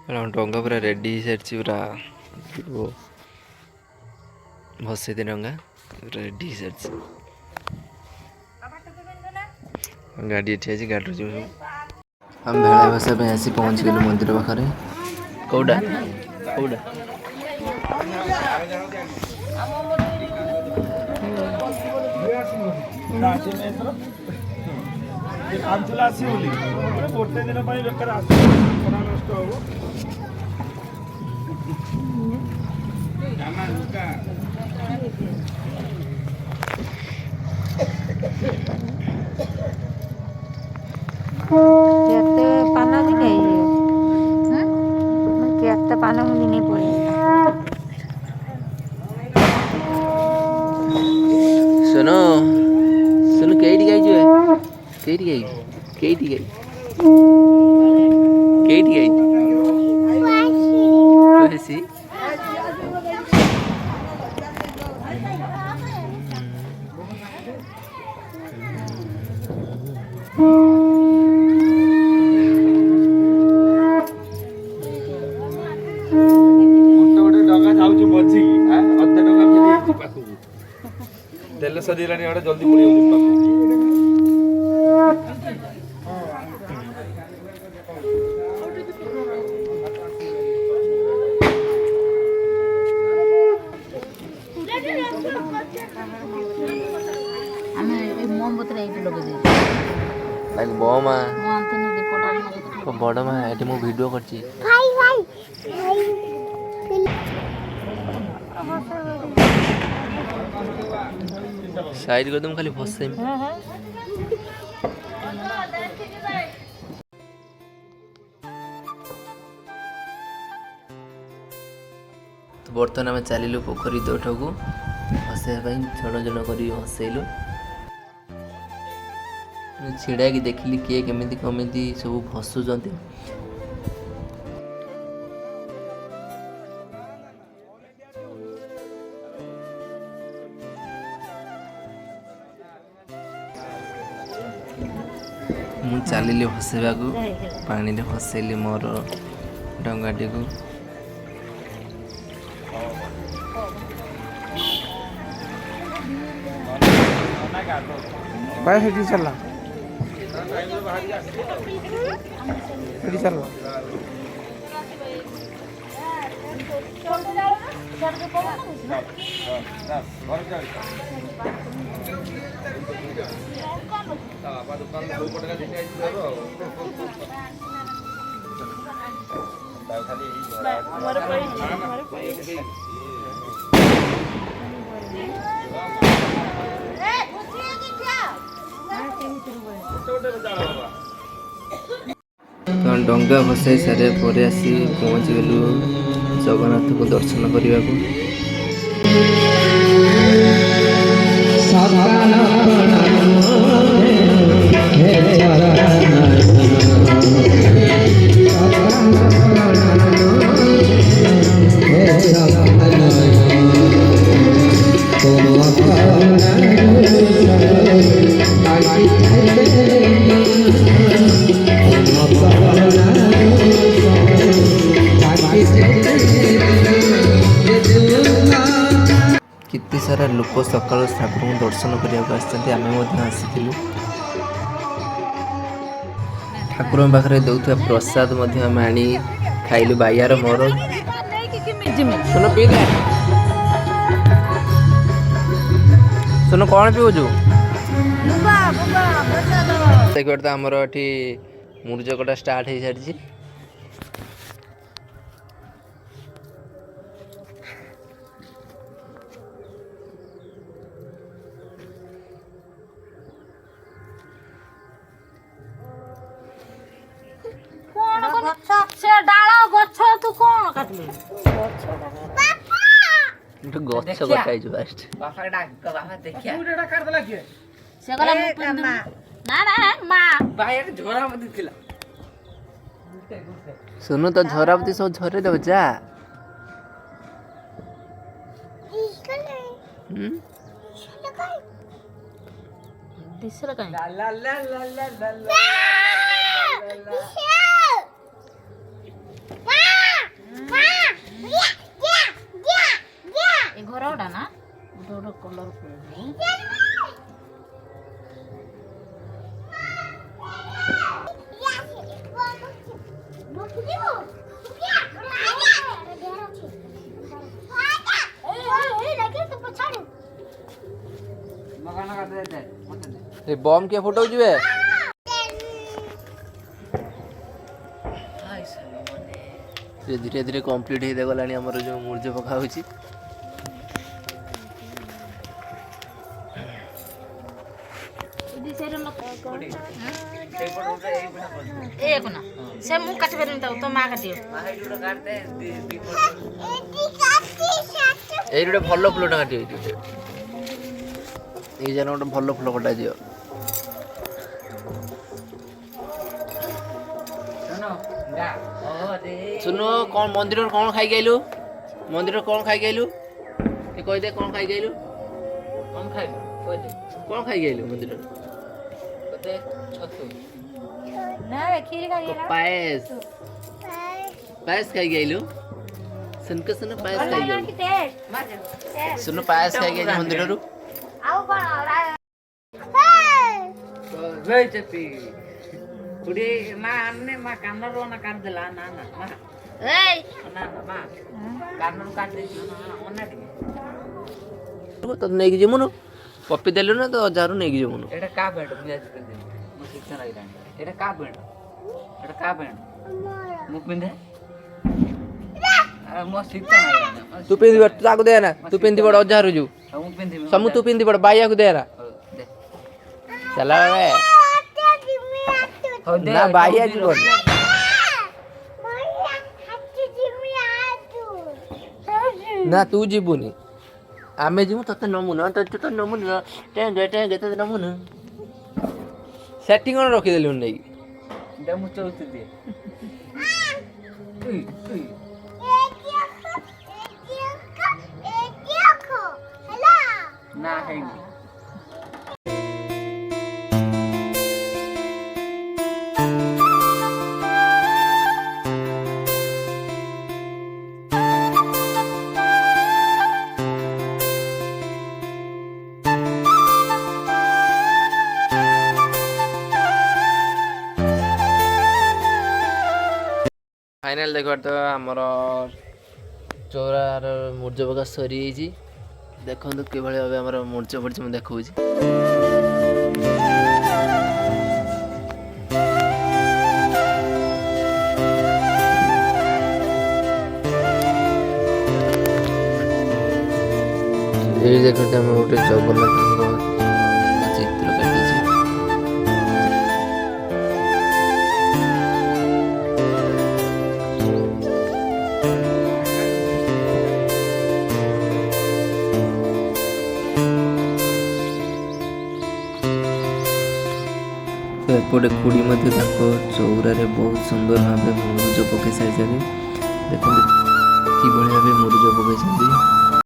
डंगा पूरा रेडी सारी पूरा भसे डंगा रेडी सारी गाड़ी एठी अछि गाड़ी जो हम भेड़ा बसा पे आसी पहुंच गेलु मंदिर पाखरे कोडा कोडा कांचुला आसी बोली गोटे दिन ପାଇଁ ବେକାର ଆସି ଖରା ନଷ୍ଟ ହବ ଜାମା ଲୁକା କେତେ ପାନ ଦିନେ କେତେ ପାନ ମୁଁ ଦିନେ ପଡେ सुनो सुनो केडी गई जो केडी गई केडी गई केडी गई कैसी तेल सरीलानी आड़े जल्दी पड़ी पाखु ଆମେ ଏ ମୋମବତୀ ଏଇଠି ଲଗେଇ ଦେଇ लाइक बमा ମୁଁ ଆନ୍ତିନି ଦୀପଟା को बड़ मा एटी मु वीडियो करची साइड कर तुम खाली फसे तो बर्तमान आम चलू पोखरी तोठ को हसैया जन जन कर हसैलु छिड़ा कि देखिली किए केमिति कमिति सब फसुचंती मु चलिली हसैबा को पानी रे हसैली मोर डंगाटी को भाई हेडी चलला हेडी चलला तो डंगा भसाई सारे पर आसी पहुँच गलु जगन्नाथ को दर्शन करने को केते सारा लोक सकाल ठाकुर को दर्शन करने आम आसीलु ठाकुर पाखे दौरा प्रसाद आम आनी खाइलु बाइयार मोर सुन पी सुन कौन पीऊचु तो आमर ये मुर्जकटा स्टार्ट हो सारी से डाल गछ तू कौन काटले गछ कटाई जो फास्ट बापा डाक बापा देखिया मुडा काट देला के से गला ना ना मां बाहर झोरा मत दिला सुनो तो झरावती सब झरे दो जा दिसला काय ला ला ला ला ला ला ଏ ବମ୍ କିଏ ଫଟୋ ଯିବେ ଧୀରେ ଧୀରେ କମ୍ପ୍ଲିଟ୍ ହେଇତେ ଗଲାଣି ଆମର ଯେଉଁ ମୂର୍ଜ ପକା ହେଉଛି। ସେ ମୁଁ କାଟି ପାରିବିନି ତାକୁ ତୋ ମା କାଟିବ। ଏଇ ଗୋଟେ ଭଲ ଫୁଲଟା କାଟିବ ଏଇ ଜାନ ଗୋଟେ ଭଲ ଫୁଲ କଟାଯିବ। ଶୁଣୁ କ'ଣ ମନ୍ଦିରରେ କ'ଣ ଖାଇକି ଆଇଲୁ? ମନ୍ଦିରରେ କ'ଣ ଖାଇକି ଆଇଲୁ? କହିଦେ କ'ଣ ଖାଇକି ଆଇଲୁ? କଣ ଖାଇବୁ କହିଦେ କ'ଣ ଖାଇକି ଆଇଲୁ ମନ୍ଦିରରେ? କହିଦେ ଛତୁ ପାଏସ ପାଏସ ଖାଇକି ଆଇଲୁ। ସୁନକ ସୁନ ପାଏସ ଖାଇକି ଆଇଲୁ। ସୁନ ପାଏସ ଖାଇକି ଆଇଲୁ ମନ୍ଦିରରୁ। ଚପି କୁଡି ମା ଆନେ ମା କାନରୁ ନା କାଟିଦେଲା ନା ନା ମା ଏଇ ନା ନା ମା କାନରୁ କାଟି ଦେଇଛି ଅନା ଟିକେ ତ ନେଇକି ଯିବୁନୁ ପପି ଦେଲୁ ନା ତ ଅଜାରୁ ନେଇକି ଯିବୁନୁ। ଏଟା କା ବେଣ୍ଡ ମୁଁ ଆଜି ପିନ୍ଧିବି ମୁଁ ଶିକ୍ଷା ଲାଗିଲାଣି ଏଟା କା ବେଣ୍ଡ ଏଟା କା ବେଣ୍ଡ ମୁଁ ପିନ୍ଧେ ମୋ ଶିକ୍ଷା ଲାଗିଲାଣି ତୁ ପିନ୍ଧି ତୁ ତାକୁ ଦେ ନା ତୁ ପିନ୍ଧି ପଡ ଅଜାରୁ ଯିବୁ ମୁଁ ପିନ୍ଧିବି ସମୁ ତୁ ପିନ୍ଧି ପଡ ବାଇଆକୁ ଦେ ନା ଦେ ଚାଲା ବେ ହଉ ଦେ ନା ବାଇଆ ଯିବ ନା ତୁ ଯିବୁନି ଆମେ ଯିବୁ ତତେ ନମୁନା ତୁ ତ ନମୁନା ଟେଙ୍ଗେ ଟେଙ୍ଗେ ତତେ ନମୁନା ସେଠି କ'ଣ ରଖିଦେଲୁ ନେଇକି ଦେ ମୁଁ ଚଉତି ଦିଏ ନା ହେଇନି फाइनाल देख तो आमर चौरार मूर्ज पका सरी देखो कि भाव आम मूर्ज पड़ी मुझे देखा ये देखते आम गोटे जगन्नाथ चित्र काटी एपटे खुड़ी चौरार बहुत सुंदर भाव मुरुज पकई सारी देखते कि भाव मुरुज पकई